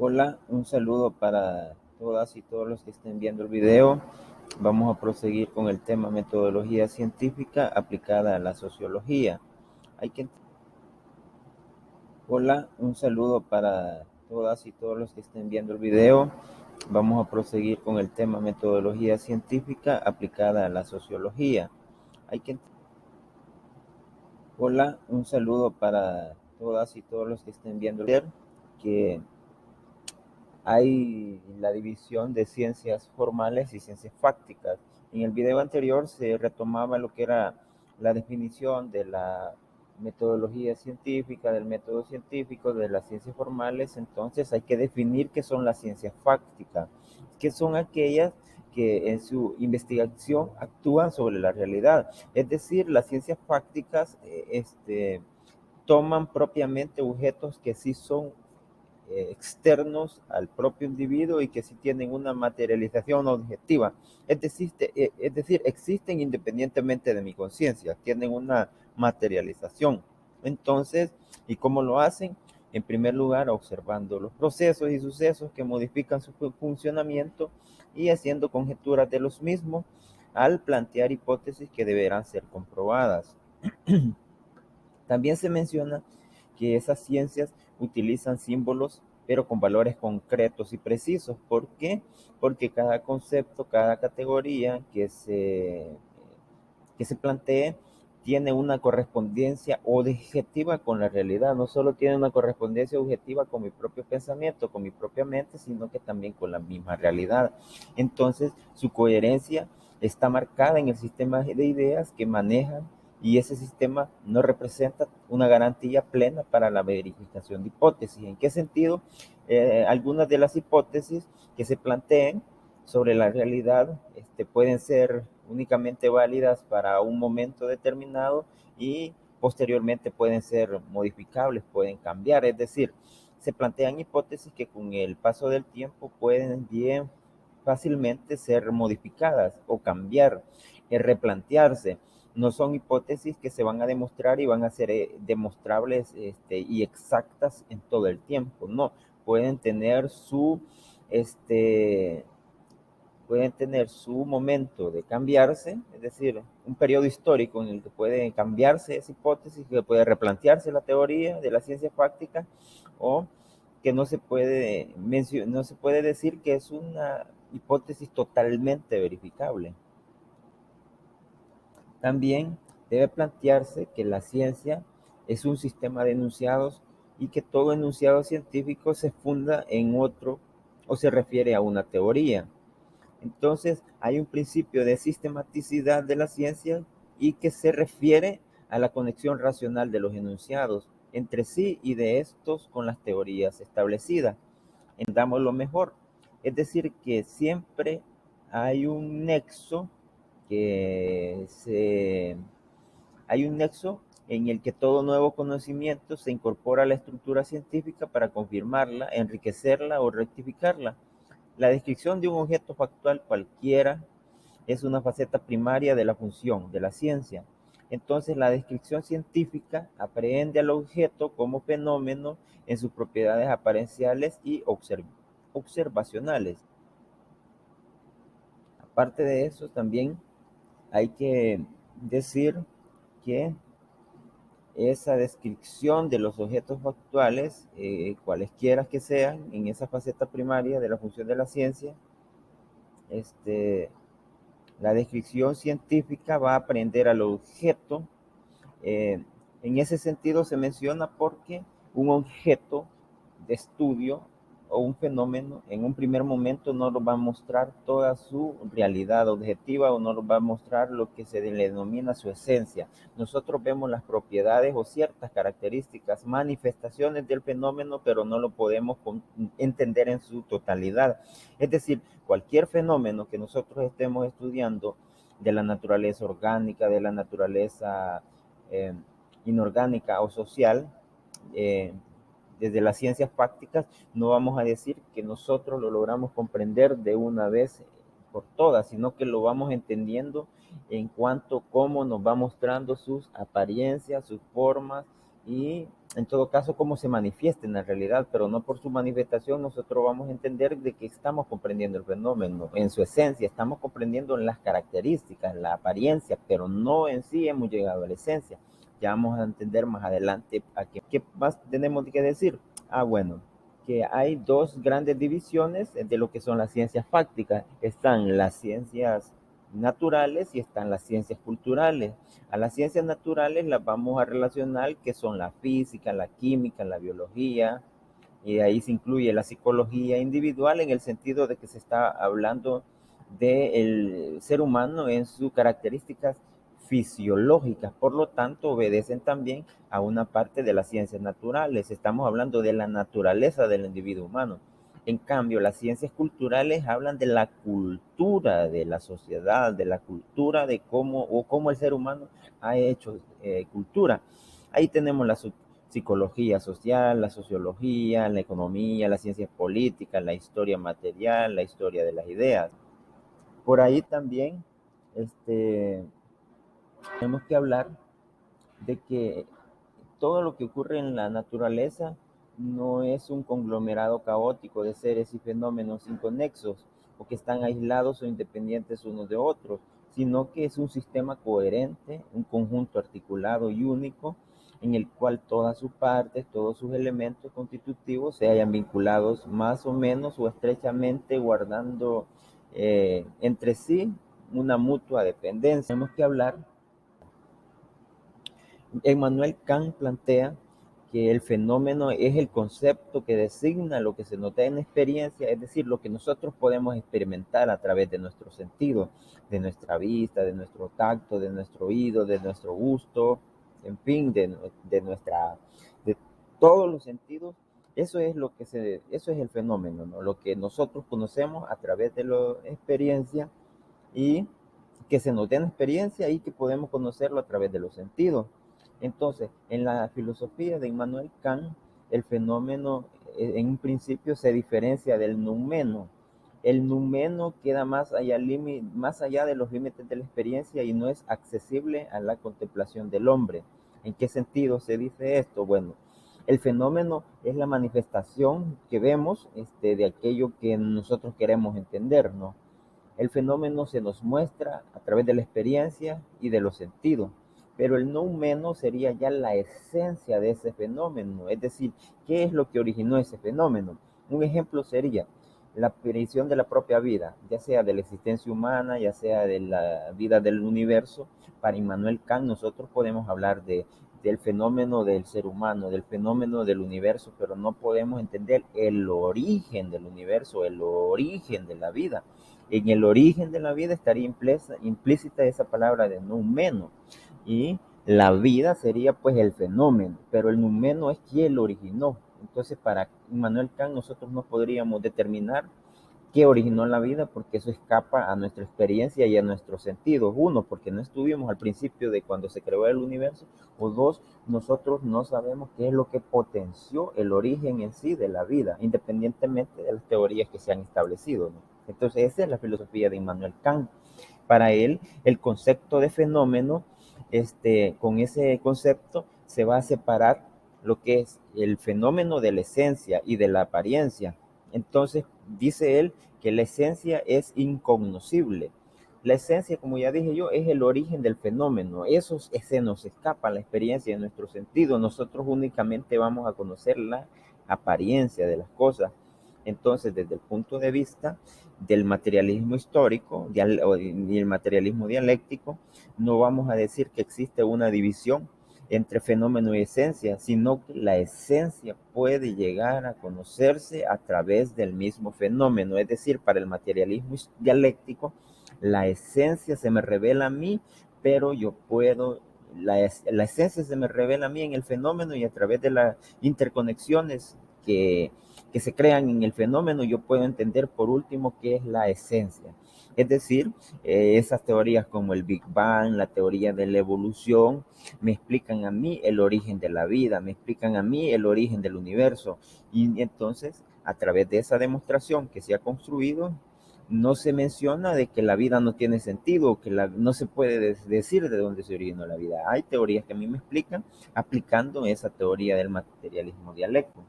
Hola, un saludo para todas y todos los que estén viendo el video. Vamos a proseguir con el tema metodología científica aplicada a la sociología. Hay que... Hola, un saludo para todas y todos los que estén viendo el video. Vamos a proseguir con el tema metodología científica aplicada a la sociología. Hay que... Hola, un saludo para todas y todos los que estén viendo el video. Que hay la división de ciencias formales y ciencias fácticas. En el video anterior se retomaba lo que era la definición de la metodología científica, del método científico, de las ciencias formales. Entonces hay que definir qué son las ciencias fácticas, que son aquellas que en su investigación actúan sobre la realidad. Es decir, las ciencias fácticas toman propiamente objetos que sí son externos al propio individuo y que sí tienen una materialización objetiva. Es decir, existen independientemente de mi conciencia, tienen una materialización. Entonces, ¿y cómo lo hacen? En primer lugar, observando los procesos y sucesos que modifican su funcionamiento y haciendo conjeturas de los mismos al plantear hipótesis que deberán ser comprobadas. También se menciona que esas ciencias utilizan símbolos, pero con valores concretos y precisos. ¿Por qué? Porque cada concepto, cada categoría que se plantee tiene una correspondencia objetiva con la realidad. No solo tiene una correspondencia objetiva con mi propio pensamiento, con mi propia mente, sino que también con la misma realidad. Entonces, su coherencia está marcada en el sistema de ideas que manejan, y ese sistema no representa una garantía plena para la verificación de hipótesis. ¿En qué sentido? Algunas de las hipótesis que se planteen sobre la realidad pueden ser únicamente válidas para un momento determinado y posteriormente pueden ser modificables, pueden cambiar. Es decir, se plantean hipótesis que con el paso del tiempo pueden bien fácilmente ser modificadas o cambiar, replantearse. No son hipótesis que se van a demostrar y van a ser demostrables y exactas en todo el tiempo. No, pueden tener este, pueden tener su momento de cambiarse, es decir, un periodo histórico en el que puede cambiarse esa hipótesis, que puede replantearse la teoría de la ciencia fáctica, o que no se puede decir que es una hipótesis totalmente verificable. También debe plantearse que la ciencia es un sistema de enunciados y que todo enunciado científico se funda en otro o se refiere a una teoría. Entonces, hay un principio de sistematicidad de la ciencia y que se refiere a la conexión racional de los enunciados entre sí y de estos con las teorías establecidas. Entendamos lo mejor. Es decir, que siempre hay un nexo que se hay un nexo en el que todo nuevo conocimiento se incorpora a la estructura científica para confirmarla, enriquecerla o rectificarla. La descripción de un objeto factual cualquiera es una faceta primaria de la función de la ciencia. Entonces, la descripción científica aprehende al objeto como fenómeno en sus propiedades aparenciales y observacionales. Aparte de eso, también hay que decir que esa descripción de los objetos factuales, cualesquiera que sean, en esa faceta primaria de la función de la ciencia, este, la descripción científica va a aprender al objeto. eh, en ese sentido se menciona porque un objeto de estudio o un fenómeno en un primer momento no nos va a mostrar toda su realidad objetiva o no nos va a mostrar lo que se le denomina su esencia. Nosotros vemos las propiedades o ciertas características, manifestaciones del fenómeno, pero no lo podemos entender en su totalidad. Es decir, cualquier fenómeno que nosotros estemos estudiando de la naturaleza orgánica, de la naturaleza eh, inorgánica o social, eh, desde las ciencias prácticas, no vamos a decir que nosotros lo logramos comprender de una vez por todas, sino que lo vamos entendiendo en cuanto a cómo nos va mostrando sus apariencias, sus formas y en todo caso cómo se manifiesta en la realidad, pero no por su manifestación nosotros vamos a entender de que estamos comprendiendo el fenómeno en su esencia, estamos comprendiendo las características, la apariencia, pero no en sí hemos llegado a la esencia. Ya vamos a entender más adelante a qué más tenemos que decir. Bueno, que hay dos grandes divisiones de lo que son las ciencias fácticas. Están las ciencias naturales y están las ciencias culturales. A las ciencias naturales las vamos a relacionar que son la física, la química, la biología, y de ahí se incluye la psicología individual en el sentido de que se está hablando del ser humano en sus características fisiológicas, por lo tanto obedecen también a una parte de las ciencias naturales. Estamos hablando de la naturaleza del individuo humano. En cambio, las ciencias culturales hablan de la cultura de la sociedad, de la cultura de cómo el ser humano ha hecho cultura. Ahí tenemos la psicología social, la sociología, la economía, las ciencias políticas, la historia material, la historia de las ideas. Por ahí también tenemos que hablar de que todo lo que ocurre en la naturaleza no es un conglomerado caótico de seres y fenómenos inconexos o que están aislados o independientes unos de otros, sino que es un sistema coherente, un conjunto articulado y único en el cual todas sus partes, todos sus elementos constitutivos se hayan vinculados más o menos o estrechamente guardando entre sí una mutua dependencia. Tenemos que hablar. Emmanuel Kant plantea que el fenómeno es el concepto que designa lo que se nota en experiencia, es decir, lo que nosotros podemos experimentar a través de nuestros sentidos, de nuestra vista, de nuestro tacto, de nuestro oído, de nuestro gusto, en fin, de todos los sentidos. Eso es el fenómeno, ¿no? Lo que nosotros conocemos a través de la experiencia y que se nos den experiencia y que podemos conocerlo a través de los sentidos. Entonces, en la filosofía de Immanuel Kant, el fenómeno en un principio se diferencia del noumeno. El noumeno queda más allá de los límites de la experiencia y no es accesible a la contemplación del hombre. ¿En qué sentido se dice esto? Bueno, el fenómeno es la manifestación que vemos de aquello que nosotros queremos entender, ¿no? El fenómeno se nos muestra a través de la experiencia y de los sentidos, pero el noumeno sería ya la esencia de ese fenómeno, es decir, ¿qué es lo que originó ese fenómeno? Un ejemplo sería la aparición de la propia vida, ya sea de la existencia humana, ya sea de la vida del universo. Para Immanuel Kant nosotros podemos hablar del fenómeno del ser humano, del fenómeno del universo, pero no podemos entender el origen del universo, el origen de la vida. En el origen de la vida estaría implícita esa palabra de noumeno, y la vida sería pues el fenómeno, pero el noumeno es quien lo originó. Entonces, para Immanuel Kant nosotros no podríamos determinar qué originó la vida porque eso escapa a nuestra experiencia y a nuestros sentidos. Uno, porque no estuvimos al principio de cuando se creó el universo, o dos, nosotros no sabemos qué es lo que potenció el origen en sí de la vida, independientemente de las teorías que se han establecido, ¿no? Entonces, esa es la filosofía de Immanuel Kant. Para él, el concepto de fenómeno, con ese concepto se va a separar lo que es el fenómeno de la esencia y de la apariencia. Entonces, dice él que la esencia es incognoscible. La esencia, como ya dije yo, es el origen del fenómeno. Eso se nos escapa a la experiencia de nuestro sentido. Nosotros únicamente vamos a conocer la apariencia de las cosas. Entonces, desde el punto de vista del materialismo histórico y el materialismo dialéctico, no vamos a decir que existe una división entre fenómeno y esencia, sino que la esencia puede llegar a conocerse a través del mismo fenómeno. Es decir, para el materialismo dialéctico, la esencia se me revela a mí, pero yo puedo, la esencia se me revela a mí en el fenómeno y a través de las interconexiones que se crean en el fenómeno, yo puedo entender por último qué es la esencia. Es decir, esas teorías como el Big Bang, la teoría de la evolución, me explican a mí el origen de la vida, me explican a mí el origen del universo. Y entonces, a través de esa demostración que se ha construido, no se menciona de que la vida no tiene sentido, que no se puede decir de dónde se originó la vida. Hay teorías que a mí me explican aplicando esa teoría del materialismo dialéctico.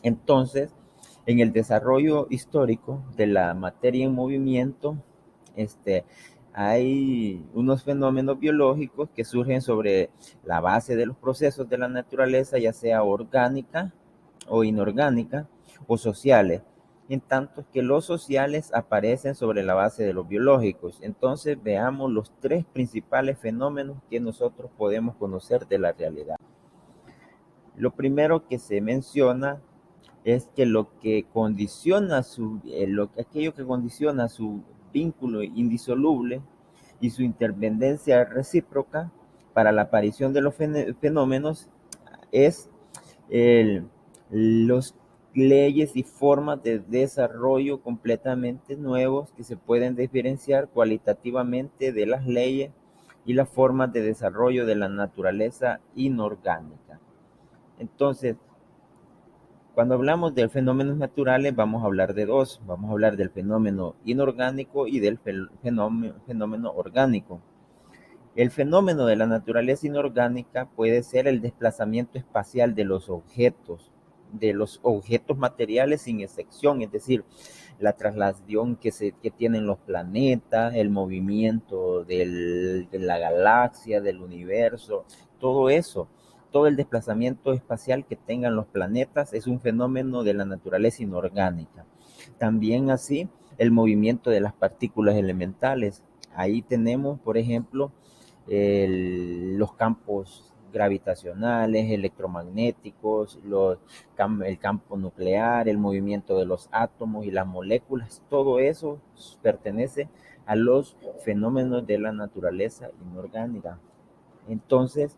Entonces, en el desarrollo histórico de la materia en movimiento, este, hay unos fenómenos biológicos que surgen sobre la base de los procesos de la naturaleza, ya sea orgánica o inorgánica o sociales, en tanto que los sociales aparecen sobre la base de los biológicos. Entonces veamos los tres principales fenómenos que nosotros podemos conocer de la realidad. Lo primero que se menciona es que aquello que condiciona su vínculo indisoluble y su interdependencia recíproca para la aparición de los fenómenos es los leyes y formas de desarrollo completamente nuevos que se pueden diferenciar cualitativamente de las leyes y las formas de desarrollo de la naturaleza inorgánica. Entonces, cuando hablamos de fenómenos naturales, vamos a hablar de dos. Vamos a hablar del fenómeno inorgánico y del fenómeno orgánico. El fenómeno de la naturaleza inorgánica puede ser el desplazamiento espacial de los objetos materiales sin excepción, es decir, la traslación que tienen los planetas, el movimiento de la galaxia, del universo, todo eso. Todo el desplazamiento espacial que tengan los planetas es un fenómeno de la naturaleza inorgánica. También así el movimiento de las partículas elementales. Ahí tenemos, por ejemplo, los campos gravitacionales, electromagnéticos, el campo nuclear, el movimiento de los átomos y las moléculas, todo eso pertenece a los fenómenos de la naturaleza inorgánica. Entonces,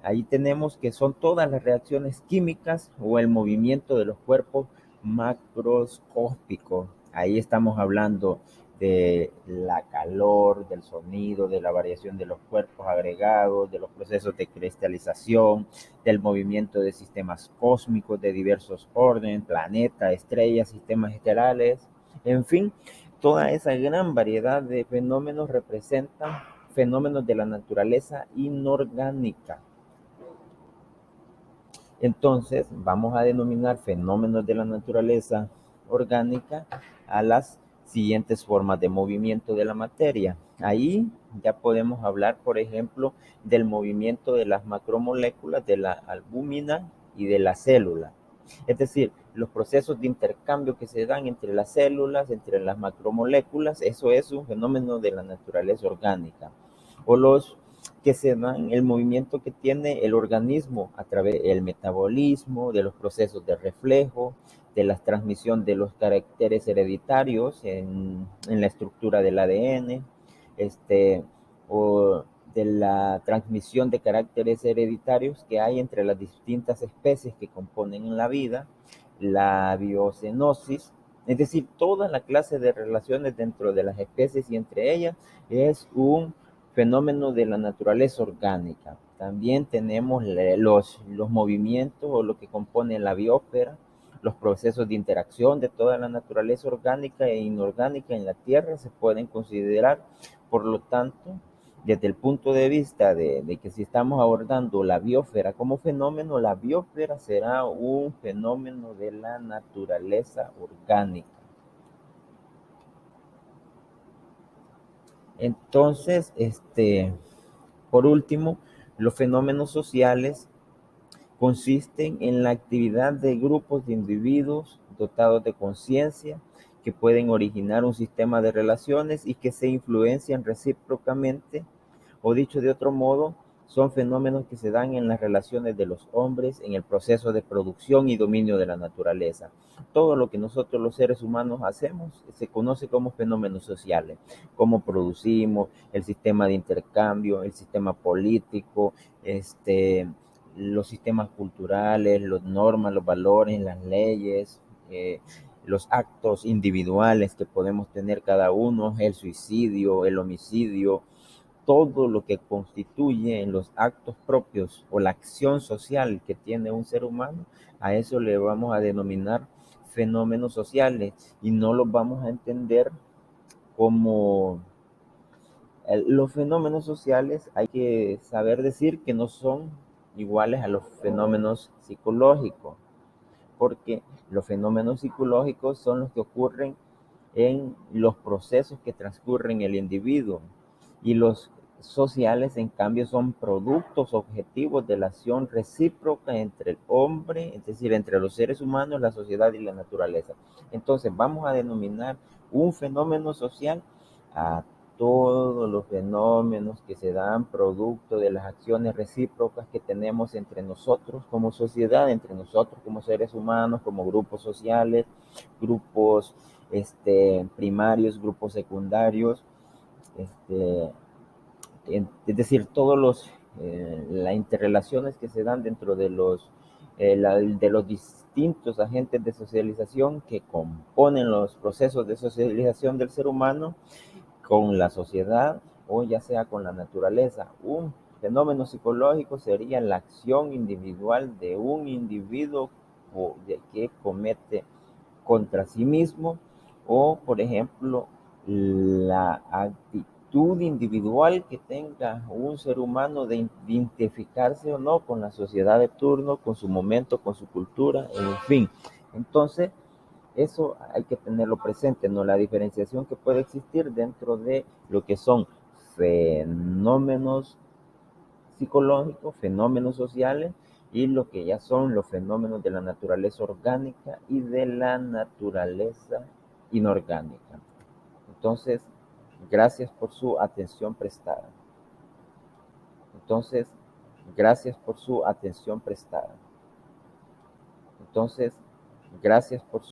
ahí tenemos que son todas las reacciones químicas o el movimiento de los cuerpos macroscópicos. Ahí estamos hablando de la calor, del sonido, de la variación de los cuerpos agregados, de los procesos de cristalización, del movimiento de sistemas cósmicos de diversos órdenes, planetas, estrellas, sistemas estelares, en fin, toda esa gran variedad de fenómenos representan fenómenos de la naturaleza inorgánica. Entonces, vamos a denominar fenómenos de la naturaleza orgánica a las siguientes formas de movimiento de la materia. Ahí ya podemos hablar, por ejemplo, del movimiento de las macromoléculas, de la albúmina y de la célula. Es decir, los procesos de intercambio que se dan entre las células, entre las macromoléculas, eso es un fenómeno de la naturaleza orgánica. O los que se dan, el movimiento que tiene el organismo a través del metabolismo, de los procesos de reflejo, de la transmisión de los caracteres hereditarios en la estructura del ADN, o de la transmisión de caracteres hereditarios que hay entre las distintas especies que componen la vida, la biocenosis, es decir, toda la clase de relaciones dentro de las especies y entre ellas es un fenómeno de la naturaleza orgánica. También tenemos los movimientos o lo que compone la biosfera, los procesos de interacción de toda la naturaleza orgánica e inorgánica en la Tierra se pueden considerar, por lo tanto, desde el punto de vista de que si estamos abordando la biosfera como fenómeno, la biosfera será un fenómeno de la naturaleza orgánica. Entonces, por último, los fenómenos sociales consisten en la actividad de grupos de individuos dotados de conciencia que pueden originar un sistema de relaciones y que se influencian recíprocamente, o dicho de otro modo, son fenómenos que se dan en las relaciones de los hombres en el proceso de producción y dominio de la naturaleza. Todo lo que nosotros los seres humanos hacemos se conoce como fenómenos sociales, cómo producimos, el sistema de intercambio, el sistema político, los sistemas culturales, las normas, los valores, las leyes, los actos individuales que podemos tener cada uno, el suicidio, el homicidio, todo lo que constituye en los actos propios o la acción social que tiene un ser humano, a eso le vamos a denominar fenómenos sociales y no los vamos a entender como los fenómenos sociales. Hay que saber decir que no son iguales a los fenómenos psicológicos, porque los fenómenos psicológicos son los que ocurren en los procesos que transcurren el individuo, y los sociales, en cambio, son productos objetivos de la acción recíproca entre el hombre, es decir, entre los seres humanos, la sociedad y la naturaleza. Entonces, vamos a denominar un fenómeno social a todos los fenómenos que se dan producto de las acciones recíprocas que tenemos entre nosotros como sociedad, entre nosotros como seres humanos, como grupos sociales, grupos primarios, grupos secundarios, este, es decir, todos las interrelaciones que se dan dentro de los distintos agentes de socialización que componen los procesos de socialización del ser humano con la sociedad o ya sea con la naturaleza. Un fenómeno psicológico sería la acción individual de un individuo que comete contra sí mismo, o por ejemplo la actitud individual que tenga un ser humano de identificarse o no con la sociedad de turno, con su momento, con su cultura, en fin. Entonces, eso hay que tenerlo presente, ¿no? La diferenciación que puede existir dentro de lo que son fenómenos psicológicos, fenómenos sociales, y lo que ya son los fenómenos de la naturaleza orgánica y de la naturaleza inorgánica. Entonces, gracias por su atención prestada. Entonces, gracias por su atención prestada. Entonces, gracias por su